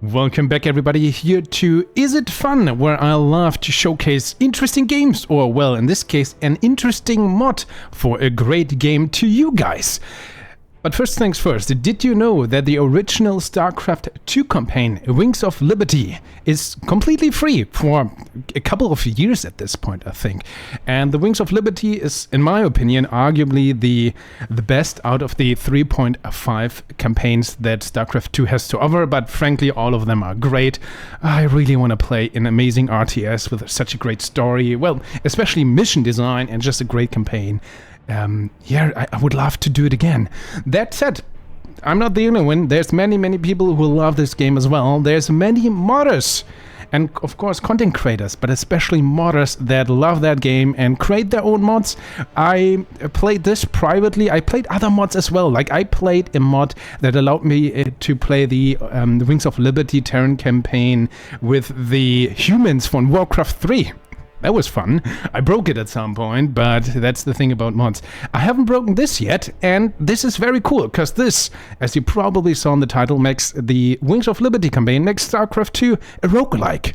Welcome back everybody here to Is It Fun, where I love to showcase interesting games, or well, in this case, an interesting mod for a great game to you guys. But first things first, did you know that the original Starcraft 2 campaign, Wings of Liberty, is completely free for a couple of years at this point, I think. And the Wings of Liberty is, in my opinion, arguably the best out of the 3.5 campaigns that Starcraft 2 has to offer, but frankly, all of them are great. I really want to play an amazing RTS with such a great story, well, especially mission design and just a great campaign. I would love to do it again. That said, I'm not the only one. There's many people who love this game as well. There's many modders and of course content creators, but especially modders that love that game and create their own mods. I played this privately. I played other mods as well. Like I played a mod that allowed me to play the Wings of Liberty Terran campaign with the humans from Warcraft 3. That was fun. I broke it at some point, but that's the thing about mods. I haven't broken this yet, and this is very cool, because this, as you probably saw in the title, makes the Wings of Liberty campaign, makes StarCraft 2 a roguelike.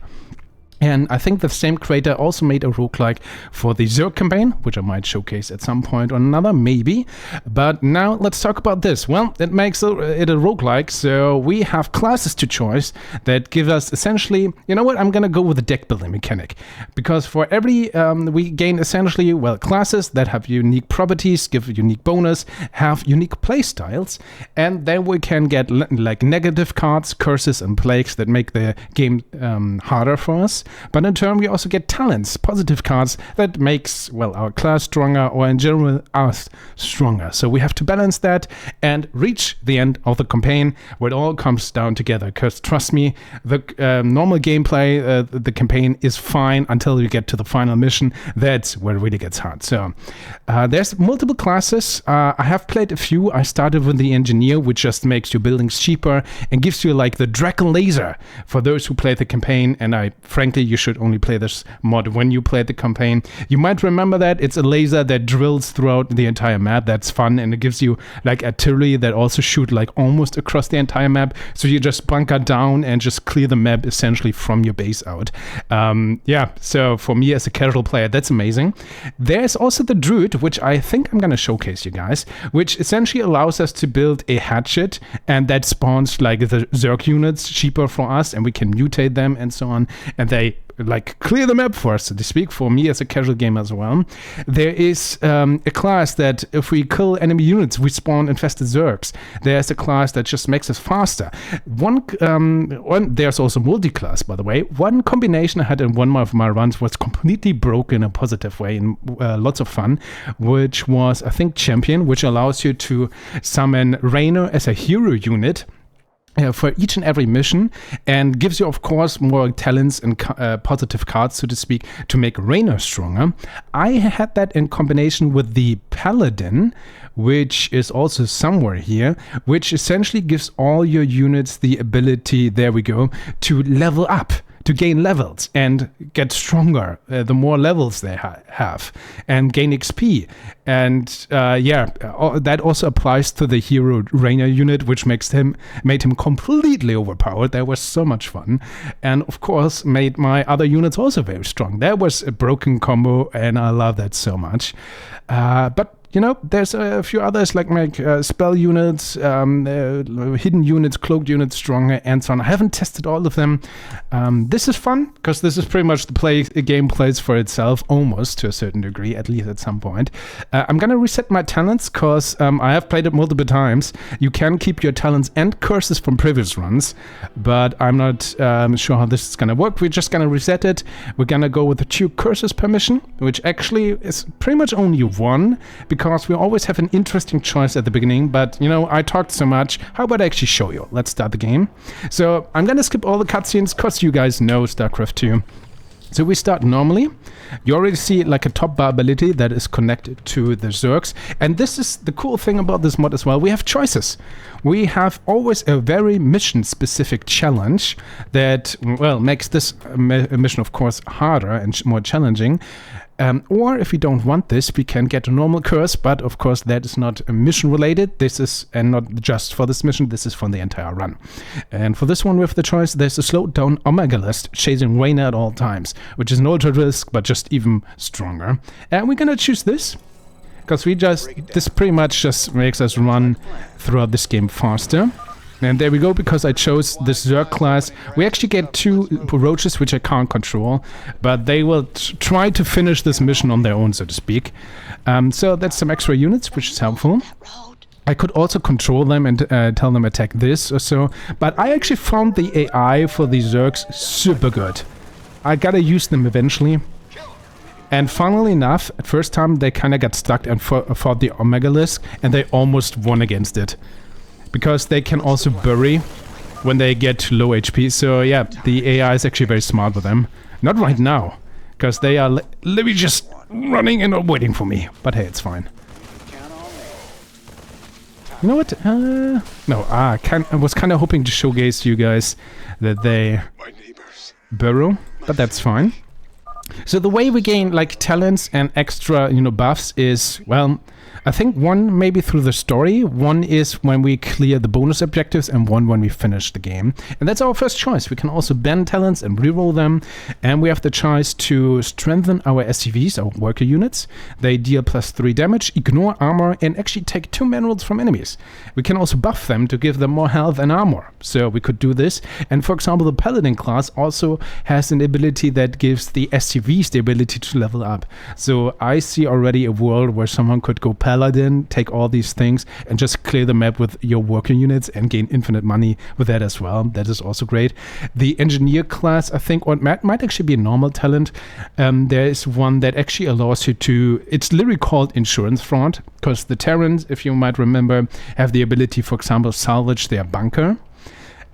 And I think the same creator also made a roguelike for the Zerg campaign, which I might showcase at some point or another, maybe. But now let's talk about this. Well, it makes it a roguelike, so we have classes to choose that give us essentially, you know what, I'm gonna go with the deck building mechanic. Because for every, we gain essentially, well, classes that have unique properties, give unique bonus, have unique play styles, and then we can get like negative cards, curses, and plagues that make the game harder for us. But in turn, we also get talents, positive cards that makes, well, our class stronger, or in general, us stronger. So we have to balance that and reach the end of the campaign where it all comes down together. Because trust me, the normal gameplay, the campaign is fine until you get to the final mission. That's where it really gets hard. So there's multiple classes. I have played a few. I started with the engineer, which just makes your buildings cheaper and gives you like the Dragon Laser for those who play the campaign. And frankly, you should only play this mod when you play the campaign. You might remember that it's a laser that drills throughout the entire map. That's fun, and it gives you like artillery that also shoot like almost across the entire map. So you just bunker down and just clear the map essentially from your base out. So for me as a casual player, that's amazing. There's also the Druid, which I think I'm gonna showcase you guys, which essentially allows us to build a hatchet, and that spawns like the Zerg units cheaper for us, and we can mutate them and so on, and they like clear the map for us, so to speak, for me as a casual gamer as well. There is a class that if we kill enemy units, we spawn infested Zergs. There's a class that just makes us faster. There's also multi-class, by the way. One combination I had in one of my runs was completely broken in a positive way and lots of fun, which was, I think, Champion, which allows you to summon Raynor as a hero unit for each and every mission, and gives you, of course, more talents and positive cards, so to speak, to make Raynor stronger. I had that in combination with the Paladin, which is also somewhere here, which essentially gives all your units the ability, there we go, to level up, to gain levels and get stronger the more levels they have, and gain XP. And that also applies to the hero Raynor unit, which made him completely overpowered. That was so much fun, and of course made my other units also very strong. That was a broken combo, and I love that so much. But you know, there's a few others like spell units, hidden units, cloaked units, stronger, and so on. I haven't tested all of them. This is fun, because this is pretty much the game plays for itself, almost to a certain degree, at least at some point. I'm gonna reset my talents, because I have played it multiple times. You can keep your talents and curses from previous runs, but I'm not sure how this is gonna work. We're just gonna reset it. We're gonna go with the 2 curses per mission, which actually is pretty much only 1, because we always have an interesting choice at the beginning. But you know, I talked so much, how about I actually show you? Let's start the game. So I'm gonna skip all the cutscenes, because you guys know StarCraft 2. So we start normally. You already see like a top bar ability that is connected to the Zergs. And this is the cool thing about this mod as well. We have choices. We have always a very mission-specific challenge that, well, makes this mission, of course, harder and more challenging. Or if we don't want this, we can get a normal curse, but of course that is not mission related. This is, and not just for this mission, this is for the entire run. And for this one with the choice, there's a slowed down Omega list chasing Reyna at all times, which is an ultra risk, but just even stronger. And we're gonna choose this, because this pretty much just makes us run throughout this game faster. And there we go, because I chose this Zerg class. We actually get 2 roaches, which I can't control, but they will try to finish this mission on their own, so to speak. So that's some extra units, which is helpful. I could also control them and tell them attack this or so, but I actually found the AI for these Zergs super good. I gotta use them eventually. And funnily enough, at first time they kinda got stuck and fought the Omega Lisk, and they almost won against it. Because they can also bury when they get low HP. So yeah, the AI is actually very smart with them. Not right now, because they are literally just running and not waiting for me. But hey, it's fine. You know what? No, I was kind of hoping to showcase you guys that they burrow, but that's fine. So the way we gain like talents and extra, buffs is, well, I think one maybe through the story, one is when we clear the bonus objectives, and one when we finish the game. And that's our first choice. We can also ban talents and reroll them, and we have the choice to strengthen our SCVs, our worker units. They deal +3 damage, ignore armor, and actually take 2 minerals from enemies. We can also buff them to give them more health and armor. So we could do this. And for example, the Paladin class also has an ability that gives the SCVs the ability to level up. So I see already a world where someone could go Paladin, take all these things, and just clear the map with your worker units and gain infinite money with that as well. That is also great. The Engineer class, I think, or might actually be a normal talent. There is one that actually allows you to, it's literally called Insurance Fraud, because the Terrans, if you might remember, have the ability, for example, salvage their bunker.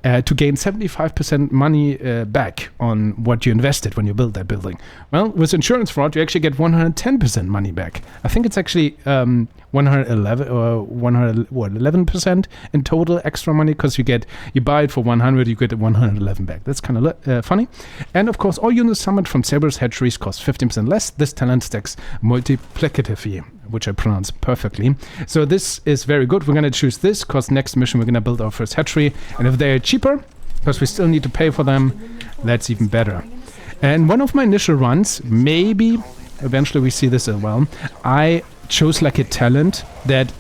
To gain 75% money back on what you invested when you built that building. Well, with Insurance Fraud, you actually get 110% money back. I think it's actually 111 or 111% in total extra money, because you buy it for 100, you get 111 back. That's kind of funny. And of course, all units summoned from Cerberus hatcheries cost 15% less. This talent stacks multiplicatively, which I pronounce perfectly. So this is very good. We're going to choose this, because next mission we're going to build our first hatchery. And if they're cheaper, because we still need to pay for them, that's even better. And one of my initial runs, maybe eventually we see this as well, I chose like a talent that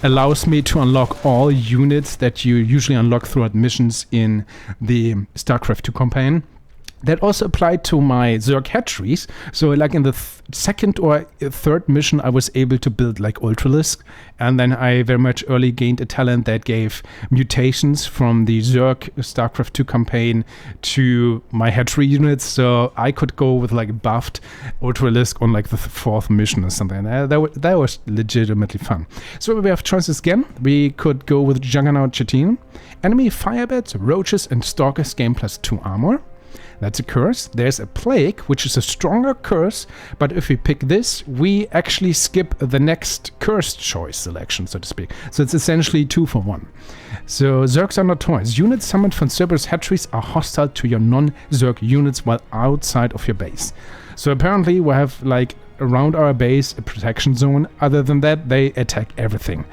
allows me to unlock all units that you usually unlock throughout missions in the Starcraft 2 campaign. That also applied to my Zerg hatcheries. So like in the second or third mission, I was able to build like Ultralisk. And then I very much early gained a talent that gave mutations from the Zerg Starcraft 2 campaign to my hatchery units. So I could go with like buffed Ultralisk on like the 4th mission or something. That was legitimately fun. So we have choices again. We could go with Juggernaut Chitin. Enemy Firebats, Roaches, and Stalkers gain +2 armor. That's a curse. There's a Plague, which is a stronger curse, but if we pick this, we actually skip the next cursed choice selection, so to speak. So it's essentially 2 for 1. So Zergs are not toys. Units summoned from Cerberus hatcheries are hostile to your non-Zerg units while outside of your base. So apparently we have, like, around our base a protection zone. Other than that, they attack everything,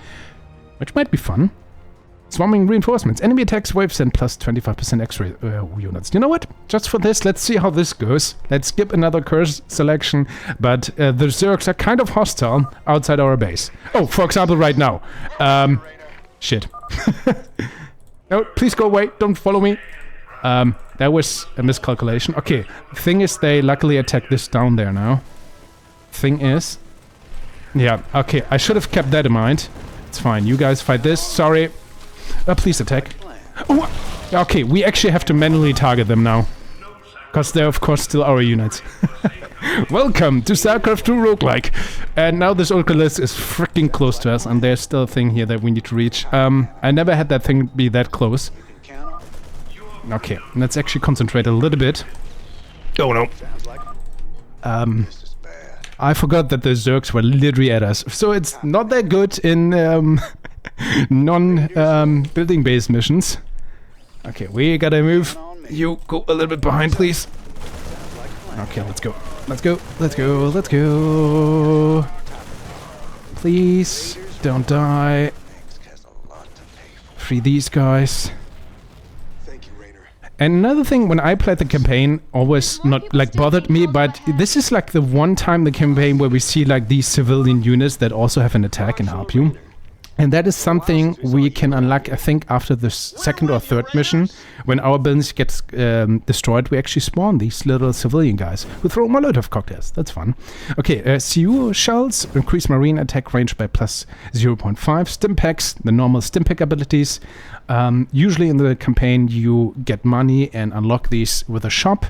which might be fun. Swarming reinforcements. Enemy attacks waves send +25% extra units. You know what? Just for this, let's see how this goes. Let's skip another curse selection, but the Zergs are kind of hostile outside our base. Oh, for example, right now. Shit. No, please go away. Don't follow me. That was a miscalculation. Okay, thing is, they luckily attack this down there now. Thing is... Yeah, okay, I should have kept that in mind. It's fine. You guys fight this. Sorry. Please attack. Oh, okay, we actually have to manually target them now. Because they're, of course, still our units. Welcome to Starcraft 2 Roguelike. And now this Ultralisk is freaking close to us, and there's still a thing here that we need to reach. I never had that thing be that close. Okay, let's actually concentrate a little bit. Oh no. I forgot that the Zergs were literally at us. So it's not that good in non-building based missions. Okay, we gotta move. You go a little bit behind, please. Okay, let's go. Let's go. Let's go. Let's go. Please, don't die. Free these guys. And another thing, when I played the campaign, always not like bothered me, but this is like the one time in the campaign where we see like these civilian units that also have an attack and help you. And that is something we can unlock, I think, after the second or third mission. When our buildings gets destroyed, we actually spawn these little civilian guys who throw Molotov cocktails. That's fun. Okay, CU shells increase marine attack range by plus 0.5. Stim packs, the normal stim pack abilities. Usually in the campaign, you get money and unlock these with a shop.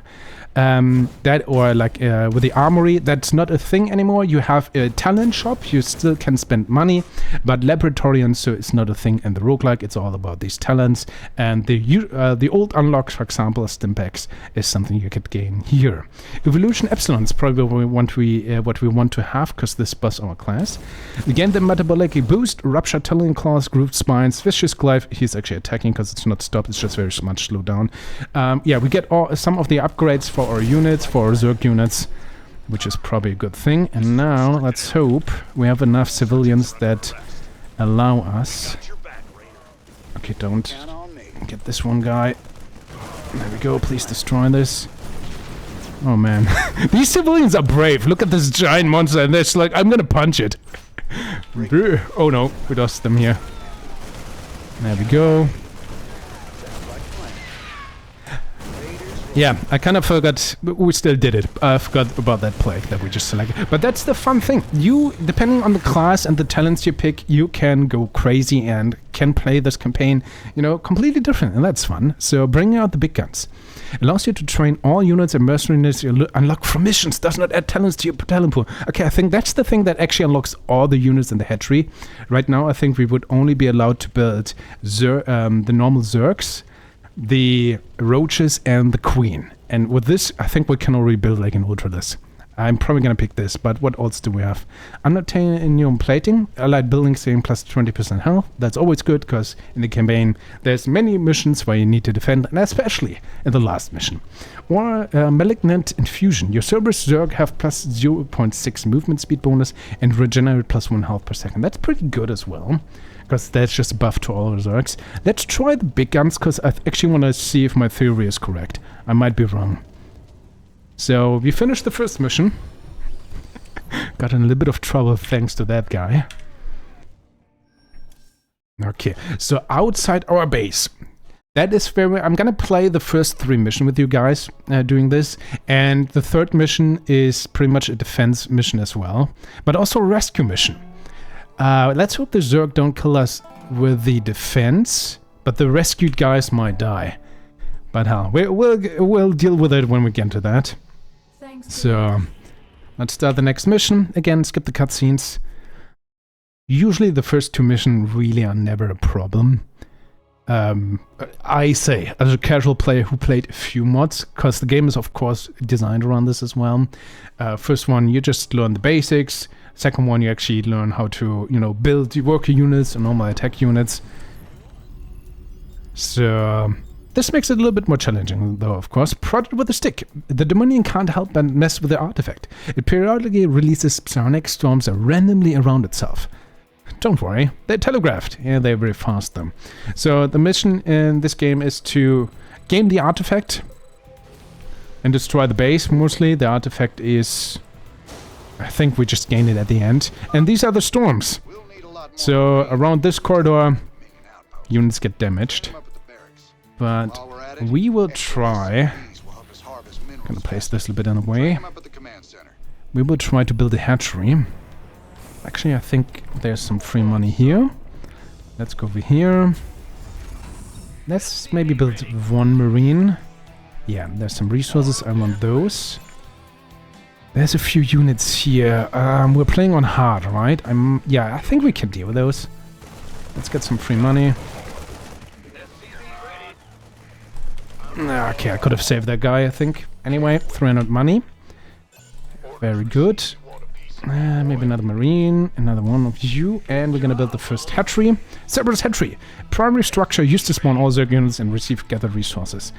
That or like with the armory, that's not a thing anymore. You have a talent shop, you still can spend money, but laboratorian, so it's not a thing in the roguelike. It's all about these talents, and the old unlocks, for example, Stimpaks, is something you could gain here. Evolution Epsilon is probably what we want to have, because this buffs our class. Again, the metabolic boost, Rupture Talon Claws, Grooved Spines, Vicious Glaive. He's actually attacking because it's not stopped, it's just very much slowed down. Yeah, we get some of the upgrades for our units, for our Zerg units, which is probably a good thing. And now let's hope we have enough civilians that allow us. Okay, don't get this one guy. There we go, please destroy this. Oh man, these civilians are brave. Look at this giant monster and it's like, I'm gonna punch it. Oh no, we lost them here. There we go. Yeah, I kind of forgot, we still did it. I forgot about that plague that we just selected. But that's the fun thing. You, depending on the class and the talents you pick, you can go crazy and can play this campaign, you know, completely different, and that's fun. So bring out the big guns. Allows you to train all units and mercenaries you unlock from missions. Does not add talents to your talent pool. Okay, I think that's the thing that actually unlocks all the units in the hatchery. Right now, I think we would only be allowed to build the normal Zergs, the roaches, and the queen. And with this, I think we can already build like an ultraless. I'm probably gonna pick this, but what else do we have? Unobtainium plating, allied building saving plus 20% health. That's always good, because in the campaign there's many missions where you need to defend, and especially in the last mission. Or malignant infusion. Your Cerberus Zerg have plus 0.6 movement speed bonus and regenerate plus 1 health per second. That's pretty good as well, because that's just a buff to all the Zergs. Let's try the big guns, because I actually want to see if my theory is correct. I might be wrong. So, we finished the first mission. Got in a little bit of trouble thanks to that guy. Okay, so outside our base. That is where I'm gonna play the first 3 missions with you guys doing this. And the third mission is pretty much a defense mission as well. But also a rescue mission. Let's hope the Zerg don't kill us with the defense, but the rescued guys might die. But hell, we'll deal with it when we get to that. So, let's start the next mission. Again, skip the cutscenes. Usually the first 2 missions really are never a problem. I say, as a casual player who played a few mods, because the game is of course designed around this as well. First one, you just learn the basics. Second one, you actually learn how to, you know, build your worker units and normal attack units. So, this makes it a little bit more challenging, though, of course. Project with a stick. The Dominion can't help but mess with the artifact. It periodically releases psionic storms randomly around itself. Don't worry, they're telegraphed. Yeah, they're very fast, though. So, the mission in this game is to gain the artifact and destroy the base, mostly. The artifact is... I think we just gain it at the end. And these are the storms. So, around this corridor, units get damaged. But we will try... I'm gonna place this a little bit in a way. We will try to build a hatchery. Actually, I think there's some free money here. Let's go over here. Let's maybe build 1 marine. Yeah, there's some resources. I want those. There's a few units here. We're playing on hard, right? Yeah, I think we can deal with those. Let's get some free money. Okay, I could have saved that guy, I think. Anyway, 300 money. Very good. Maybe another marine, another one of you, and we're gonna build the first hatchery. Cerberus hatchery. Primary structure used to spawn all Zerg units and receive gathered resources.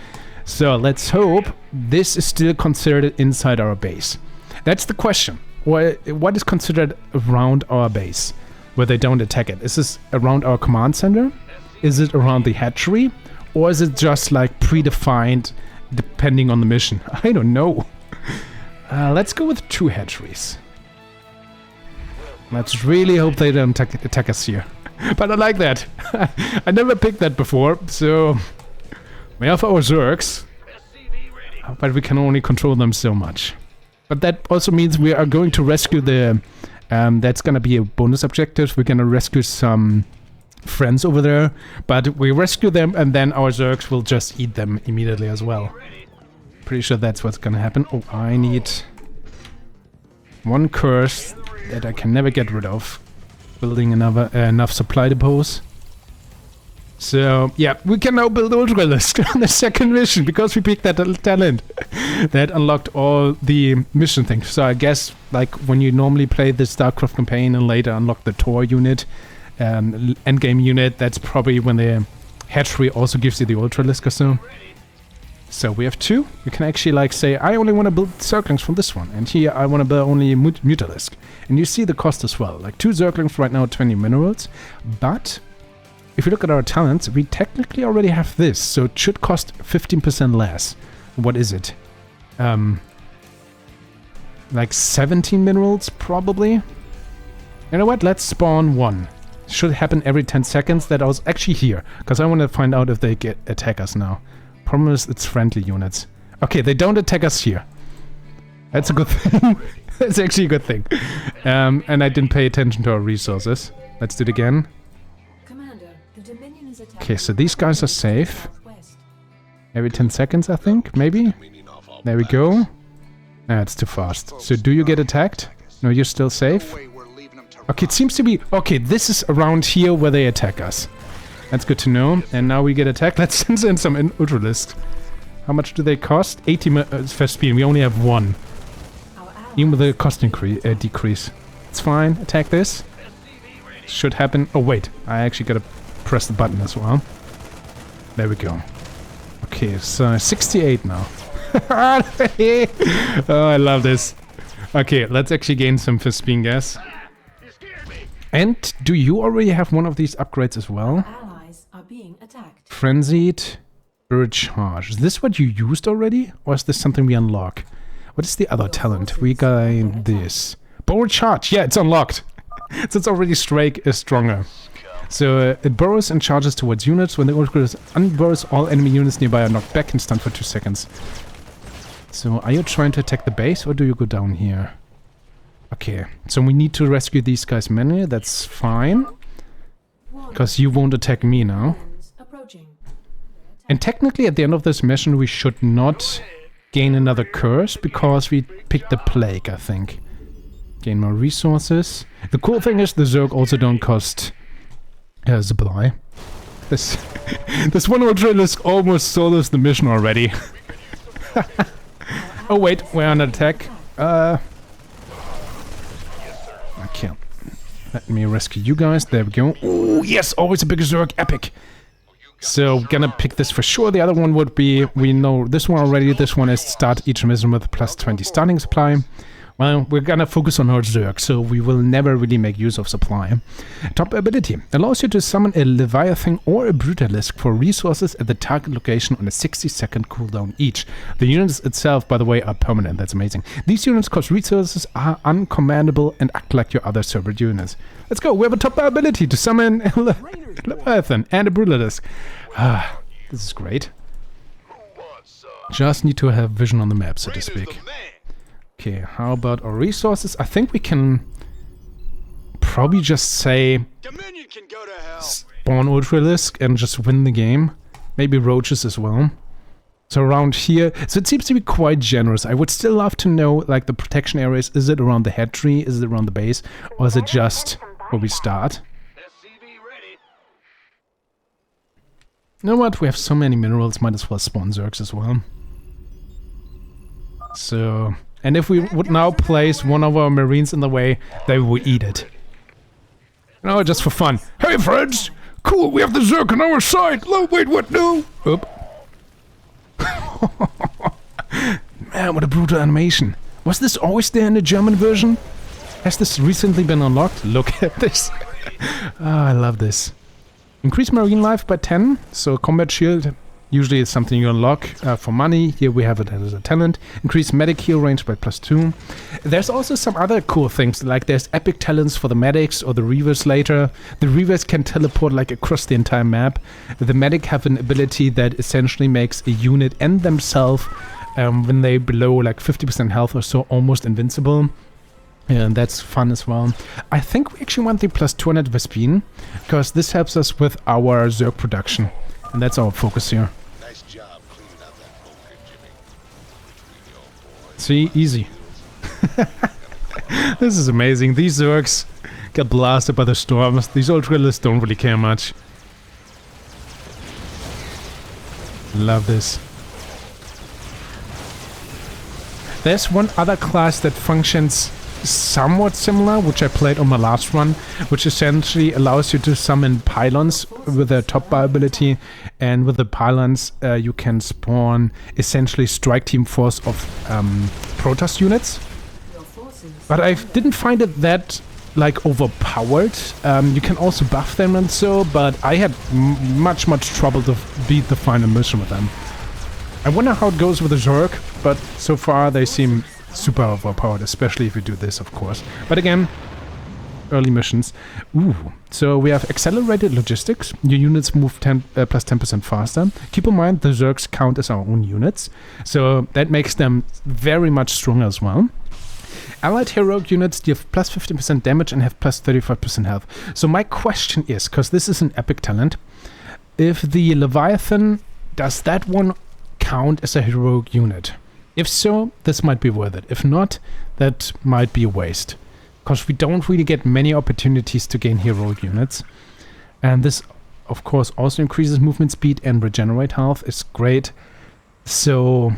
So let's hope this is still considered inside our base. That's the question. What is considered around our base where they don't attack it? Is this around our command center? Is it around the hatchery? Or is it just like predefined depending on the mission? I don't know. Let's go with 2 hatcheries. Let's really hope they don't attack us here. But I like that. I never picked that before, so we have our Zergs, but we can only control them so much. But that also means we are going to rescue the... that's gonna be a bonus objective. We're gonna rescue some friends over there, but we rescue them and then our Zergs will just eat them immediately as well. Pretty sure that's what's gonna happen. Oh, I need 1 curse that I can never get rid of. Building enough supply depots. So, yeah, we can now build Ultralisk on the second mission because we picked that talent. That unlocked all the mission things. So I guess, like, when you normally play the Starcraft campaign and later unlock the Tor unit, endgame unit, that's probably when the hatchery also gives you the Ultralisk or so. So we have 2. You can actually like say, I only want to build Zerglings from this one. And here I want to build only Mutalisk. And you see the cost as well. Like 2 Zerglings right now, 20 minerals. But if you look at our talents, we technically already have this. So it should cost 15% less. What is it? Like 17 minerals probably. You know what? Let's spawn 1. Should happen every 10 seconds. That I was actually here. Because I want to find out if they attack us now. Problem is, it's friendly units. Okay, they don't attack us here. That's a good thing. That's actually a good thing. And I didn't pay attention to our resources. Let's do it again. Commander, the Dominion is Okay, so these guys are safe. Every 10 seconds, I think, maybe? There we go. Nah, it's too fast. So do you get attacked? No, you're still safe? Okay, it seems to be... Okay, this is around here where they attack us. That's good to know. And now we get attacked. Let's send in some Ultralisk. How much do they cost? 80 fast speed. We only have 1. Even with the cost decrease. It's fine. Attack this. Should happen. Oh, wait. I actually gotta press the button as well. There we go. Okay, so 68 now. Oh, I love this. Okay, let's actually gain some fast speed gas. And do you already have one of these upgrades as well? Being attacked. Frenzied Bird Charge. Is this what you used already? Or is this something we unlock? What is the other talent? We got this. Borrowed Charge. Yeah, it's unlocked. So it's already stronger. So it burrows and charges towards units. When the Ultralisk unburrows, all enemy units nearby are knocked back and stunned for 2 seconds. So are you trying to attack the base or do you go down here? Okay, so we need to rescue these guys manually. That's fine. Because you won't attack me now. And technically at the end of this mission we should not gain another curse because we picked the plague, I think. Gain more resources. The cool thing is the Zerg also don't cost supply. This one Ultralisk almost solos the mission already. Oh wait, we're under attack. Okay. Let me rescue you guys. There we go. Oh, yes! Always a bigger Zerg. Epic! So, gonna pick this for sure. The other one would be... We know this one already. This one is start each mission with plus 20 starting supply. Well, we're gonna focus on our Zerg, so we will never really make use of supply. Top ability. Allows you to summon a Leviathan or a Brutalisk for resources at the target location on a 60-second cooldown each. The units itself, by the way, are permanent. That's amazing. These units cost resources, are uncommandable, and act like your other server units. Let's go. We have a top ability to summon a Leviathan and a Brutalisk. Ah, this is great. Just need to have vision on the map, so to speak. Okay, how about our resources? I think we can probably just say spawn Ultralisk and just win the game. Maybe roaches as well. So around here, so it seems to be quite generous. I would still love to know, like, the protection areas. Is it around the hatchery? Is it around the base? Or is it just where we start? You know what? We have so many minerals, might as well spawn Zergs as well. So... And if we would now place one of our marines in the way, they will eat it. No, just for fun. Hey friends! Cool, we have the Zerg on our side! Oh, wait, what? No! Oop. Man, what a brutal animation. Was this always there in the German version? Has this recently been unlocked? Look at this. I love this. Increase marine life by 10. So combat shield usually is something you unlock for money. Here we have it as a talent. Increase medic heal range by +2. There's also some other cool things, like there's epic talents for the medics or the reavers later. The reavers can teleport like across the entire map. The medic have an ability that essentially makes a unit and themselves, when they below like 50% health or so, almost invincible. And that's fun as well. I think we actually want the +200 Vespine, because this helps us with our Zerg production. And that's our focus here. Nice job cleaning out that bunker, Jimmy. See, easy. This is amazing. These Zergs get blasted by the storms. These Ultralists don't really care much. Love this. There's one other class that functions somewhat similar, which I played on my last run, which essentially allows you to summon pylons with a top bar ability, and with the pylons you can spawn essentially strike team force of Protoss units. But I didn't find it that like overpowered. You can also buff them and so, but I had much trouble to beat the final mission with them. I wonder how it goes with the Zerg, but so far they seem super overpowered, especially if you do this, of course. But again, early missions. Ooh, so we have accelerated logistics. Your units move plus 10% faster. Keep in mind, the Zergs count as our own units, so that makes them very much stronger as well. Allied heroic units give plus 15% damage and have plus 35% health. So my question is, because this is an epic talent, if the Leviathan, does that one count as a heroic unit? If so, this might be worth it. If not, that might be a waste, because we don't really get many opportunities to gain heroic units. And this, of course, also increases movement speed and regenerate health. It's great. So,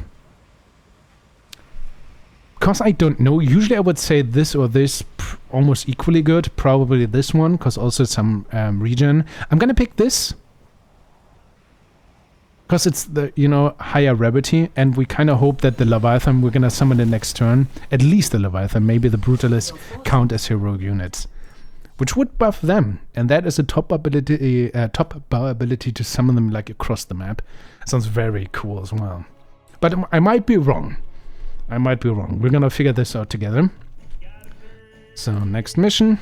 because I don't know, usually I would say this or this almost equally good. Probably this one, because also some regen. I'm gonna pick this, because it's the, you know, higher rarity, and we kind of hope that the Leviathan we're gonna summon the next turn, at least the Leviathan, maybe the Brutalists count as heroic units, which would buff them, and that is a top ability, top bar ability to summon them like across the map. Sounds very cool as well. But I might be wrong. I might be wrong. We're gonna figure this out together. So next mission,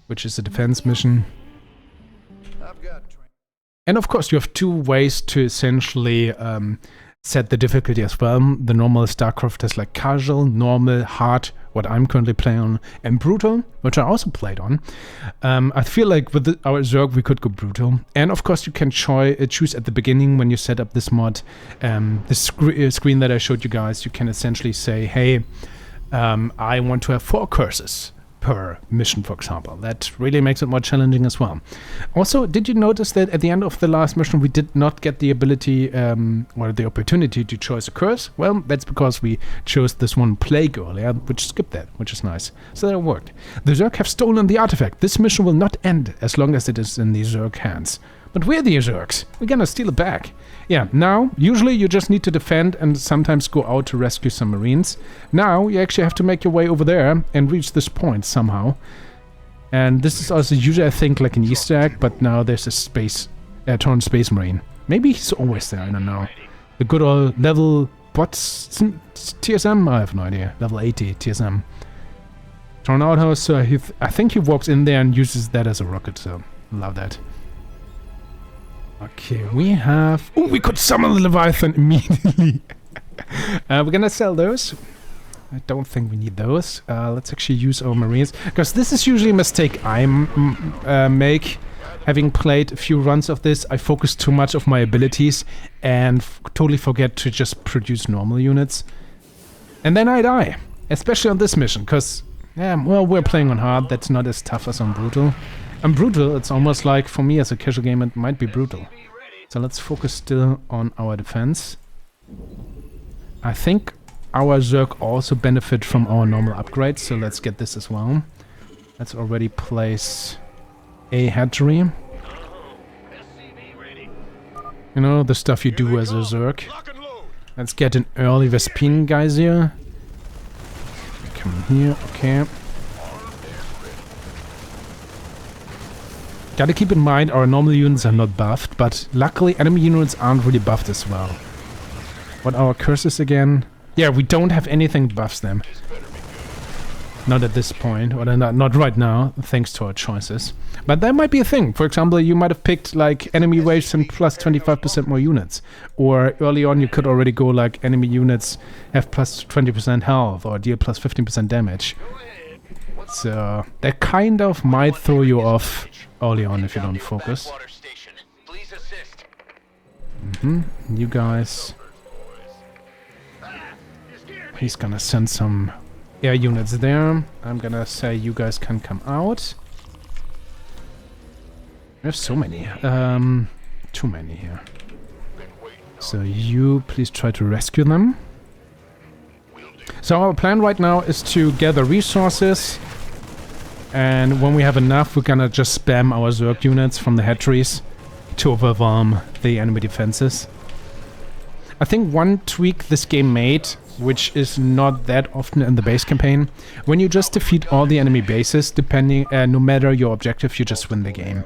which is a defense mission. And of course, you have two ways to essentially set the difficulty as well. The normal Starcraft has like casual, normal, hard, what I'm currently playing on, and brutal, which I also played on. I feel like with our Zerg, we could go brutal. And of course, you can choose at the beginning when you set up this mod, the screen that I showed you guys, you can essentially say, hey, I want to have 4 curses per mission, for example. That really makes it more challenging as well. Also, did you notice that at the end of the last mission we did not get the ability or the opportunity to choose a curse? Well, that's because we chose this one Plague earlier, which skipped that, which is nice. So that worked. The Zerg have stolen the artifact. This mission will not end as long as it is in the Zerg hands. But we're the Zergs. We're gonna steal it back. Yeah, now, usually you just need to defend and sometimes go out to rescue some Marines. Now, you actually have to make your way over there and reach this point somehow. And this is also usually, I think, like an Easter egg, but now there's a torn Space Marine. Maybe he's always there, I don't know. The good old level, what's TSM? I have no idea. Level 80 TSM. Torn outhouse, so I think he walks in there and uses that as a rocket, so love that. Okay, we have... Oh, we could summon the Leviathan immediately. We're gonna sell those. I don't think we need those. Let's actually use our Marines, because this is usually a mistake I make. Having played a few runs of this, I focus too much of my abilities and totally forget to just produce normal units. And then I die, especially on this mission, because, yeah, well, we're playing on hard. That's not as tough as on brutal. On brutal, it's almost like, for me as a casual game, it might be brutal. So let's focus still on our defense. I think our Zerg also benefit from our normal upgrades, so let's get this as well. Let's already place a hatchery. You know, the stuff you do as a Zerg. Let's get an early Vespine guys here. Come in here, okay. Gotta keep in mind our normal units are not buffed, but luckily enemy units aren't really buffed as well. What are our curses again? Yeah, we don't have anything that buffs them. Not at this point, or not right now, thanks to our choices. But that might be a thing. For example, you might have picked like enemy waves and plus 25% more units. Or early on you could already go like enemy units have plus 20% health or deal plus 15% damage. So that kind of might throw you off early on if you don't focus. You guys... He's gonna send some air units there. I'm gonna say you guys can come out. We have so many. Too many here. So you please try to rescue them. So our plan right now is to gather resources. And when we have enough, we're gonna just spam our Zerg units from the hatcheries to overwhelm the enemy defenses. I think one tweak this game made, which is not that often in the base campaign, when you just defeat all the enemy bases, depending, no matter your objective, you just win the game.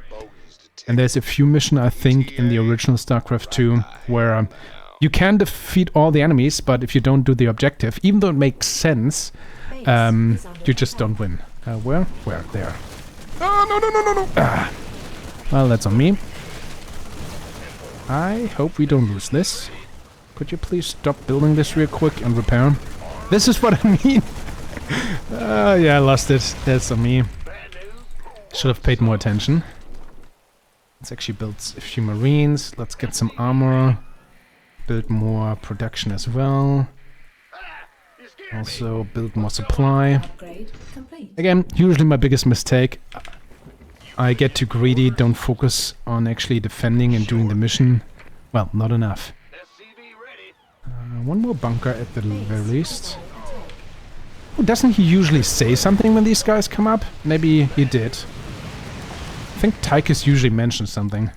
And there's a few missions, I think, in the original Starcraft 2, where you can defeat all the enemies, but if you don't do the objective, even though it makes sense, you just don't win. Where? Where? There. Oh, no. Ah. Well, that's on me. I hope we don't lose this. Could you please stop building this real quick and repair? This is what I mean. Yeah, I lost it. That's on me. Should have paid more attention. Let's actually build a few marines. Let's get some armor. Build more production as well. Also build more supply. Again, usually my biggest mistake. I get too greedy, don't focus on actually defending and doing the mission. Well, not enough. One more bunker at the very least. Oh, doesn't he usually say something when these guys come up? Maybe he did. I think Tychus usually mentions something.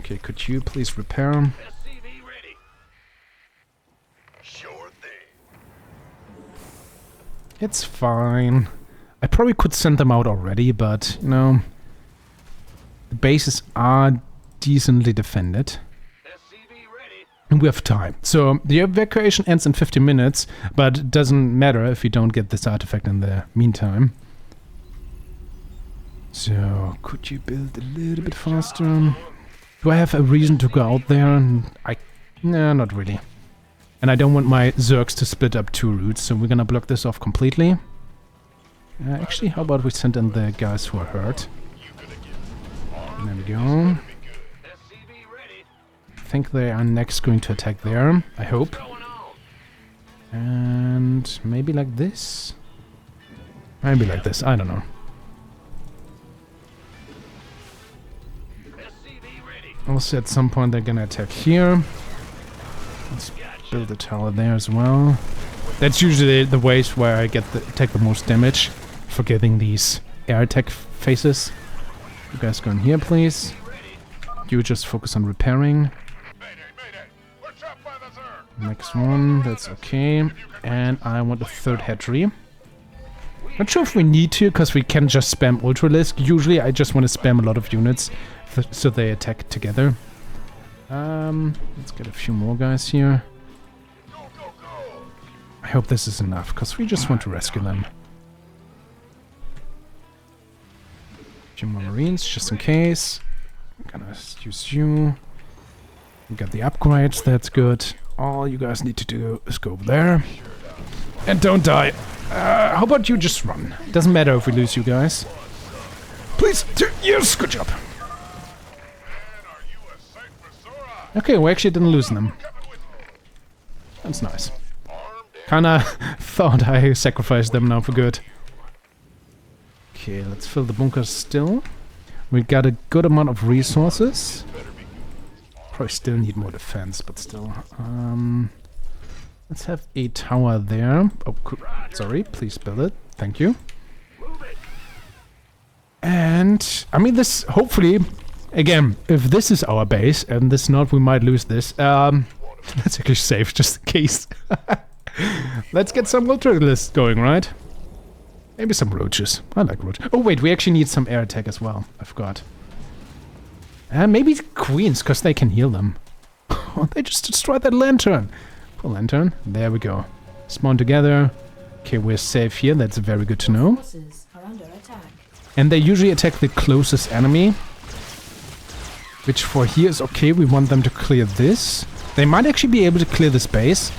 Okay, could you please repair? It's fine. I probably could send them out already, but, you know, the bases are decently defended. And we have time. So the evacuation ends in 50 minutes, but it doesn't matter if you don't get this artifact in the meantime. So, could you build a little bit faster? Do I have a reason to go out there? No, not really. And I don't want my Zergs to split up two routes, so we're gonna block this off completely. Actually, how about we send in the guys who are hurt? There we go. I think they are next going to attack there, I hope. And maybe like this? Maybe like this, I don't know. Also at some point they're gonna attack here. Let's build a tower there as well. That's usually the ways where I take the most damage for getting these air attack phases. You guys go in here, please. You just focus on repairing. Next one, that's okay. And I want a third hatchery. Not sure if we need to, because we can just spam Ultralisk. Usually I just want to spam a lot of units so they attack together. Let's get a few more guys here. I hope this is enough, because we just want to rescue them. A few more marines, just in case. I'm gonna use you. We got the upgrades, that's good. All you guys need to do is go over there. And don't die. How about you just run? Doesn't matter if we lose you guys. Please, yes, good job. Okay, we actually didn't lose them. That's nice. Kinda thought I sacrificed them now for good. Okay, let's fill the bunkers still. We got a good amount of resources. Probably still need more defense, but still. Let's have a tower there. Oh, sorry, please build it. Thank you. And, I mean, this, hopefully, again, if this is our base, and this not, we might lose this. Let's actually save just in case. Let's get some ultralists going, right? Maybe some roaches. I like roaches. Oh wait, we actually need some air attack as well. I forgot. Maybe queens, because they can heal them. Oh, they just destroyed that lantern. Poor lantern. There we go. Spawn together. Okay, we're safe here. That's very good to know. Forces are under attack. And they usually attack the closest enemy. Which for here is okay. We want them to clear this. They might actually be able to clear this base.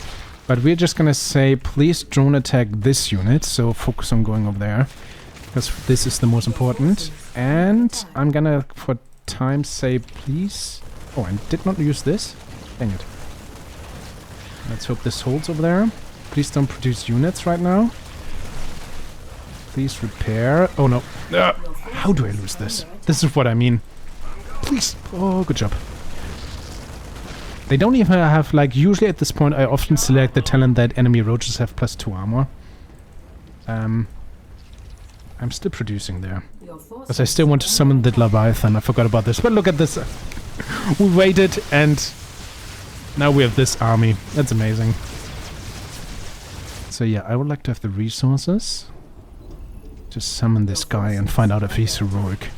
But we're just gonna say, please drone attack this unit. So focus on going over there. Because this is the most important. And I'm gonna, for time, say please... Oh, I did not use this. Dang it. Let's hope this holds over there. Please don't produce units right now. Please repair. Oh no. How do I lose this? This is what I mean. Please. Oh, good job. They don't even have, like, usually at this point I often select the talent that enemy roaches have +2 armor. I'm still producing there. Because I still want to summon the Leviathan. I forgot about this. But look at this. We waited and now we have this army. That's amazing. So yeah, I would like to have the resources to summon this guy and find out if he's heroic.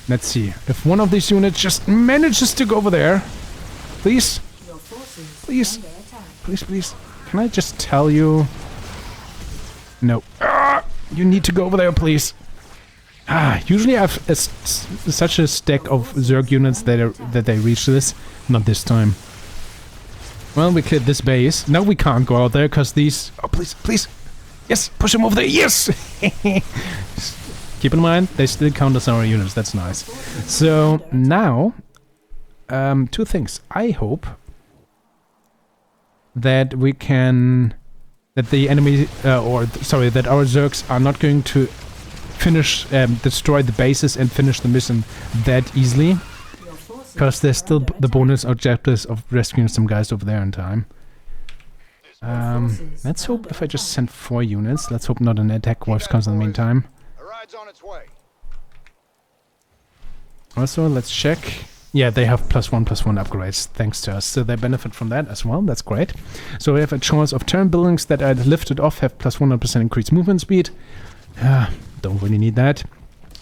Let's see. If one of these units just manages to go over there. Please. Please. Please, please. Can I just tell you? No. You need to go over there, please. Usually I have such a stack of Zerg units that they reach this. Not this time. Well, we cleared this base. Now we can't go out there because these... Oh, please, please. Yes, push them over there. Yes! Keep in mind, they still count as our units. That's nice. So, now... two things. I hope that we can... That the enemy... that our Zergs are not going to finish... destroy the bases and finish the mission that easily. Because there's still the bonus objectives of rescuing some guys over there in time. Let's hope if I just send 4 units. Let's hope not an attack wolf comes in the meantime. Also, let's check. Yeah, they have +1/+1 upgrades, thanks to us. So they benefit from that as well. That's great. So we have a choice of turn buildings that are lifted off, have +100% increased movement speed. Don't really need that.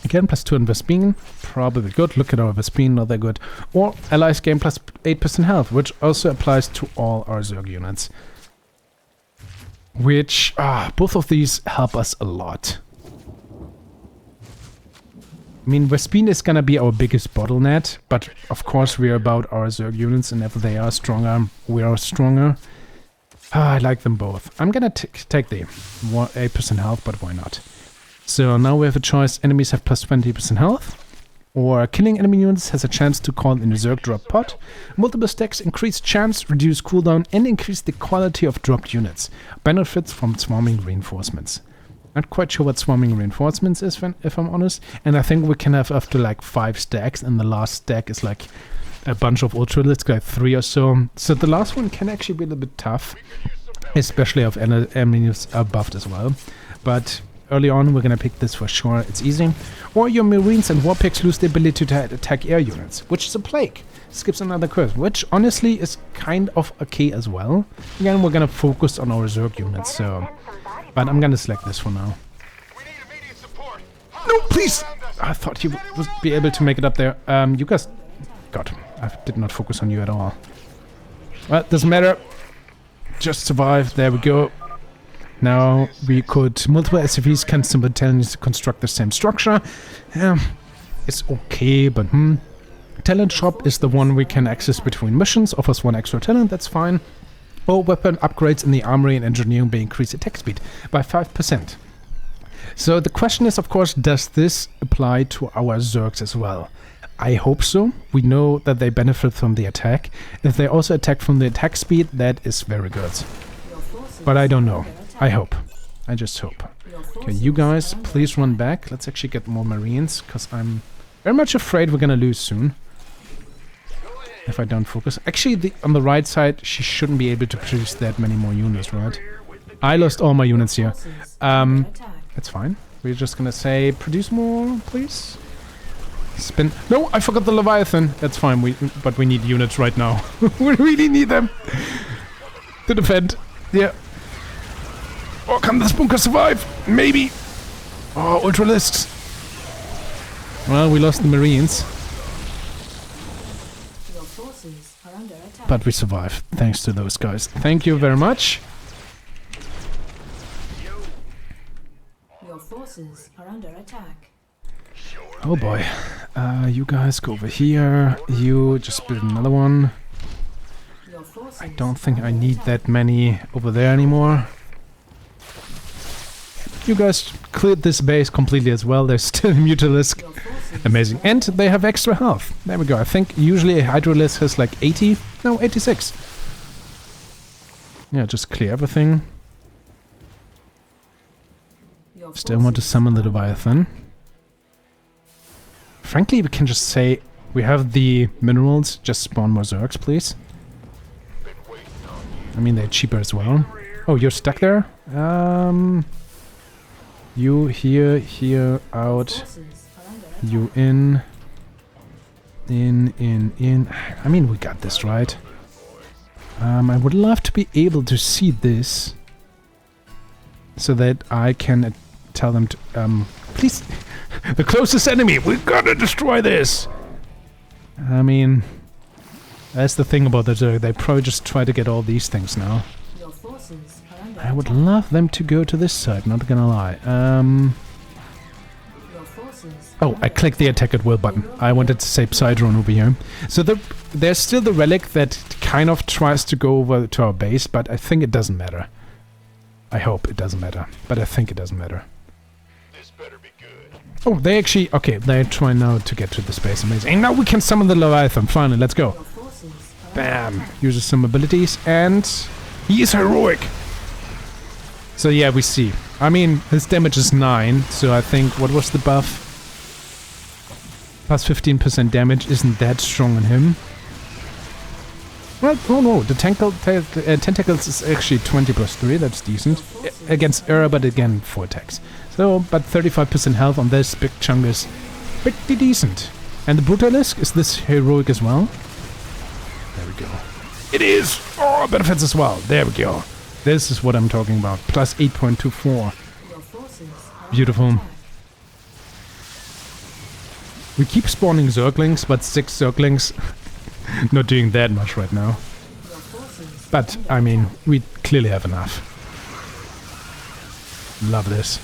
Again, +2 on Vespine, probably good. Look at our Vespine, not that good. Or allies gain +8% health, which also applies to all our Zerg units. Which, both of these help us a lot. I mean, Vespine is gonna be our biggest bottleneck, but of course we're about our Zerg units, and if they are stronger, we are stronger. I like them both. I'm gonna take the 8% health, but why not? So now we have a choice. Enemies have +20% health. Or killing enemy units has a chance to call in a Zerg drop pod. Multiple stacks increase chance, reduce cooldown, and increase the quality of dropped units. Benefits from swarming reinforcements. Not quite sure what swarming reinforcements is, if I'm honest. And I think we can have up to like 5 stacks, and the last stack is like a bunch of ultralists, like 3 or so. So the last one can actually be a little bit tough. Especially if enemies are buffed as well. But... early on, we're gonna pick this for sure. It's easy. Or your Marines and Warpix lose the ability to attack air units, which is a plague. Skips another curve, which honestly is kind of okay as well. Again, we're gonna focus on our Zerg units, so... But I'm gonna select this for now. No, please! I thought you would be able to make it up there. You guys... God, I did not focus on you at all. Well, doesn't matter. Just survive. There we go. Now we could... multiple SCVs can simultaneously construct the same structure. It's okay, but Talent shop is the one we can access between missions. Offers 1 extra talent, that's fine. Or weapon upgrades in the armory and engineering may increase attack speed by 5%. So the question is, of course, does this apply to our Zergs as well? I hope so. We know that they benefit from the attack. If they also attack from the attack speed, that is very good. But I don't know. I hope. I just hope. Okay, you guys, please run back. Let's actually get more Marines, because I'm very much afraid we're gonna lose soon. If I don't focus. Actually, on the right side, she shouldn't be able to produce that many more units, right? I lost all my units here. That's fine. We're just gonna say, produce more, please. Spin. No, I forgot the Leviathan. That's fine, but we need units right now. We really need them. to defend. Yeah. Oh, can this bunker survive? Maybe. Oh, ultralisks. Well, we lost the Marines. Your forces are under attack. But we survived, thanks to those guys. Thank you very much. Your forces are under attack. Oh boy. You guys go over here. You just build another one. Your forces I don't think I need that many over there anymore. You guys cleared this base completely as well. There's still a Mutalisk. Your forces Amazing. And they have extra health. There we go. I think usually a Hydrolisk has like 80. No, 86. Yeah, just clear everything. Your Still want to summon the Leviathan. Frankly, we can just say we have the minerals. Just spawn more Zergs, please. I mean, they're cheaper as well. Oh, you're stuck there? You here, out. forces are under attack. You in. I mean, we got this, right? I would love to be able to see this. So that I can tell them to, please, the closest enemy, we gotta destroy this! I mean, that's the thing about the Zerg, they probably just try to get all these things now. Your forces are under I would attack. love them to go to this side, not gonna lie. Your forces Oh, I clicked the attack at will button. I wanted to say Psydrone over here. So there's still the relic that kind of tries to go over to our base, but I think it doesn't matter. I hope it doesn't matter, but I think it doesn't matter. This better be good. Oh, they actually... Okay, they're trying now to get to the space. Amazing. And now we can summon the Leviathan. Finally, let's go. Your forces are Bam. Uses some abilities, and he is heroic. So yeah, we see. I mean, his damage is 9, so I think... What was the buff? Plus 15% damage isn't that strong on him. Well, oh no, the tentacles is actually 20 plus 3, that's decent. Against error, but again, 4 attacks. So, but 35% health on this big chunk is pretty decent. And the Brutalisk, is this heroic as well? There we go. It is! Oh, benefits as well. There we go. This is what I'm talking about. Plus 8.24. your forces are Beautiful. under attack. We keep spawning Zerglings, but 6 Zerglings... Not doing that much right now. Your forces But, I mean, we clearly have enough. Love this.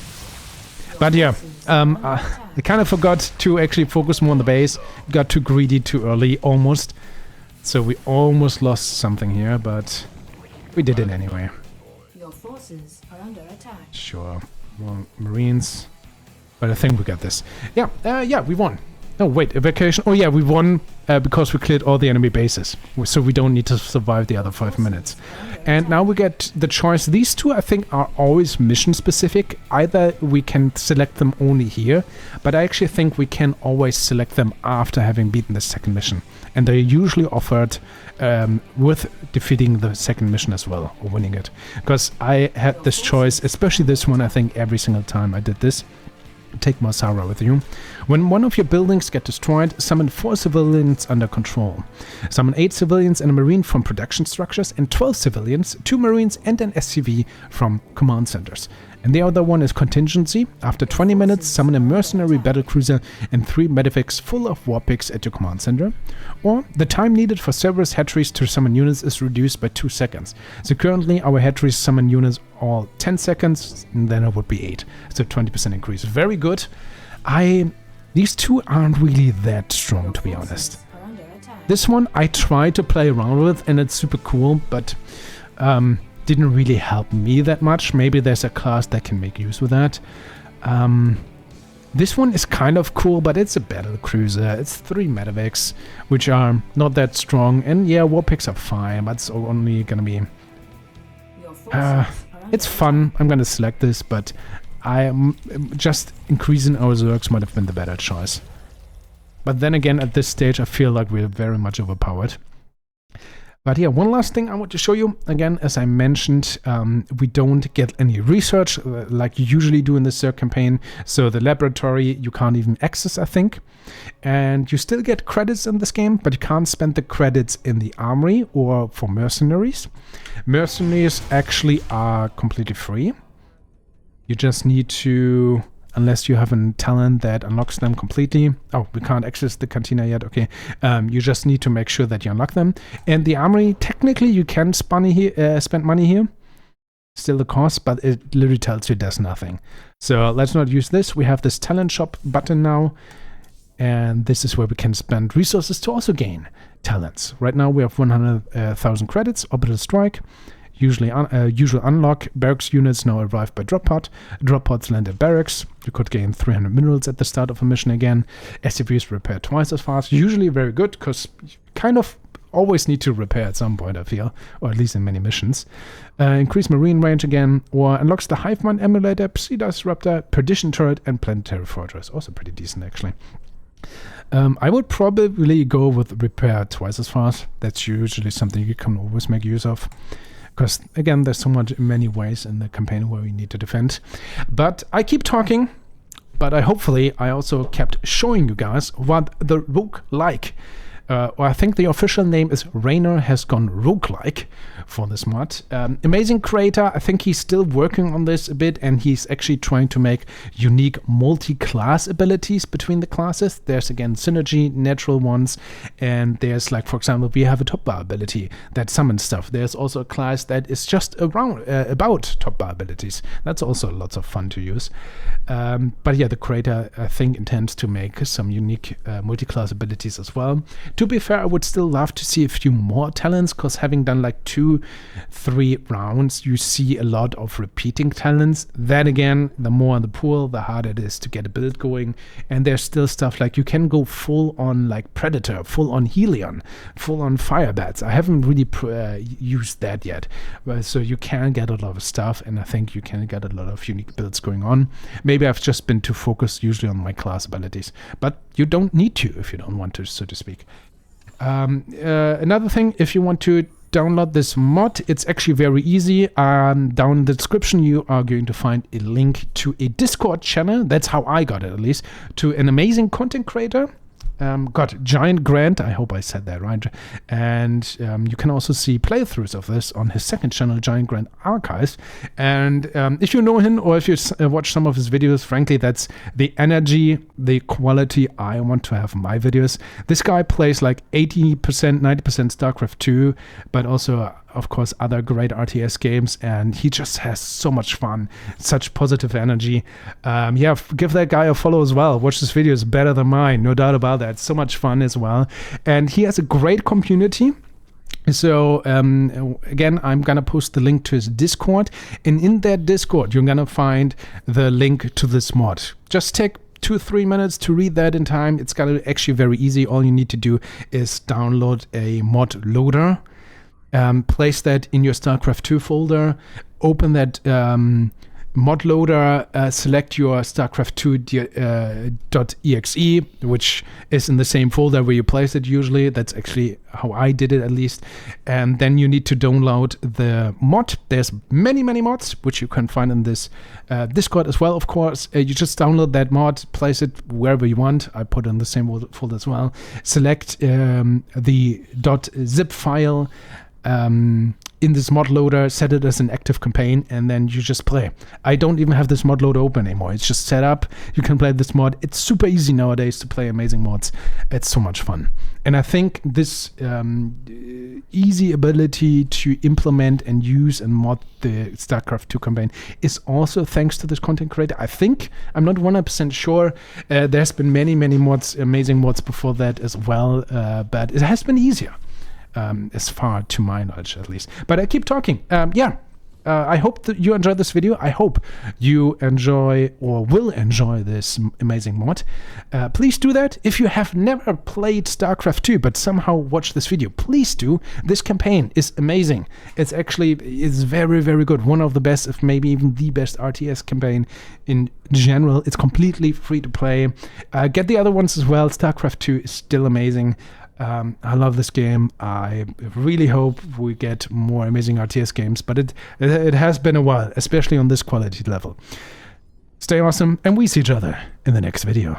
But yeah, I kind of forgot to actually focus more on the base. Got too greedy too early, almost. So we almost lost something here, but we did it anyway. Your forces are under attack. Sure. Well, Marines. But I think we got this. Yeah, yeah, we won. No, wait, evacuation. Oh yeah, we won because we cleared all the enemy bases. So we don't need to survive the other 5 minutes. And now we get the choice. These two, I think, are always mission specific. Either we can select them only here, but I actually think we can always select them after having beaten the second mission. And they're usually offered with defeating the second mission as well, or winning it. Because I had this choice, especially this one, I think every single time I did this. Take Marsara with you. When one of your buildings get destroyed, summon 4 civilians under control. Summon 8 civilians and a marine from production structures and 12 civilians, 2 marines and an SCV from command centers. And the other one is contingency. After 20 minutes, summon a mercenary battlecruiser and 3 medivacs full of warpix at your command center. Or the time needed for Cerberus hatcheries to summon units is reduced by 2 seconds. So currently our hatcheries summon units all 10 seconds, and then it would be 8. So 20% increase. Very good. These two aren't really that strong, to be honest. Are under attack. This one I tried to play around with, and it's super cool, but didn't really help me that much. Maybe there's a class that can make use of that. This one is kind of cool, but it's a battle cruiser. It's 3 medivacs, which are not that strong. And yeah, warpix are fine, but it's only gonna be... Your forces are under It's fun. I'm gonna select this, but just increasing our Zergs might have been the better choice. But then again, at this stage, I feel like we're very much overpowered. But yeah, one last thing I want to show you. Again, as I mentioned, we don't get any research like you usually do in the Zerg campaign. So the laboratory you can't even access, I think. And you still get credits in this game, but you can't spend the credits in the armory or for mercenaries. Mercenaries actually are completely free. You just need to... Unless you have a talent that unlocks them completely. Oh, we can't access the cantina yet. Okay. You just need to make sure that you unlock them. And the armory, technically, you can spend money here. Still the cost, but it literally tells you there's nothing. So let's not use this. We have this talent shop button now. And this is where we can spend resources to also gain talents. Right now we have 100,000 credits. Orbital strike. Usual unlock. Barracks units now arrive by drop pod. Drop pods land at barracks. You could gain 300 minerals at the start of a mission again. SCVs repair twice as fast. Usually very good, because you kind of always need to repair at some point, I feel. Or at least in many missions. Increase marine range again. Or unlocks the Hive Mind Emulator, Sea Disruptor, Perdition Turret, and Planetary Fortress. Also pretty decent, actually. I would probably go with repair twice as fast. That's usually something you can always make use of. Because, again, there's so many ways in the campaign where we need to defend. But I keep talking, but hopefully I also kept showing you guys what the roguelike, or I think the official name is Rainer has gone roguelike for this mod. Amazing creator. I think he's still working on this a bit, and he's actually trying to make unique multi-class abilities between the classes. There's again synergy, natural ones, and there's, like, for example, we have a top bar ability that summons stuff. There's also a class that is just about top bar abilities. That's also lots of fun to use. But yeah, the creator, I think, intends to make some unique multi-class abilities as well. To be fair, I would still love to see a few more talents, because having done like 2-3 rounds, you see a lot of repeating talents. Then again, the more in the pool, the harder it is to get a build going. And there's still stuff like you can go full on like Predator, full on Helion, full on Firebats. I haven't really used that yet. So you can get a lot of stuff, and I think you can get a lot of unique builds going on. Maybe I've just been too focused usually on my class abilities, but you don't need to if you don't want to, so to speak. Another thing, if you want to download this mod, it's actually very easy. Down in the description you are going to find a link to a Discord channel. That's how I got it, at least, to an amazing content creator. Got Giant Grant, I hope I said that right, and you can also see playthroughs of this on his second channel, Giant Grant Archives. And if you know him, or if you watch some of his videos, frankly, that's the energy, the quality I want to have in my videos. This guy plays like 80%, 90% Starcraft 2, but also of course other great RTS games, and he just has so much fun, such positive energy. Yeah, give that guy a follow as well. Watch his videos, better than mine, no doubt about that. So much fun as well, and he has a great community. So again, I'm gonna post the link to his Discord, and in that Discord you're gonna find the link to this mod. Just take 2-3 minutes to read that in time. It's gonna be actually very easy. All you need to do is download a mod loader. Place that in your StarCraft 2 folder, open that mod loader, select your StarCraft 2.exe, which is in the same folder where you place it usually. That's actually how I did it, at least. And then you need to download the mod. There's many mods, which you can find in this Discord as well, of course. You just download that mod, place it wherever you want. I put it in the same folder as well. Select the .zip file in this mod loader, set it as an active campaign, and then you just play. I don't even have this mod loader open anymore. It's just set up. You can play this mod. It's super easy nowadays to play amazing mods. It's so much fun. And I think this easy ability to implement and use and mod the StarCraft 2 campaign is also thanks to this content creator. I think, I'm not 100% sure. There's been many mods, amazing mods before that as well, but it has been easier. As far to my knowledge, at least. But I keep talking. I hope that you enjoyed this video. I hope you enjoy or will enjoy this amazing mod. Please do that. If you have never played StarCraft 2 but somehow watched this video, please do. This campaign is amazing. It's very good. One of the best, if maybe even the best RTS campaign in general. It's completely free to play. Get the other ones as well. StarCraft 2 is still amazing. I love this game. I really hope we get more amazing RTS games, but it has been a while, especially on this quality level. Stay awesome, and we see each other in the next video.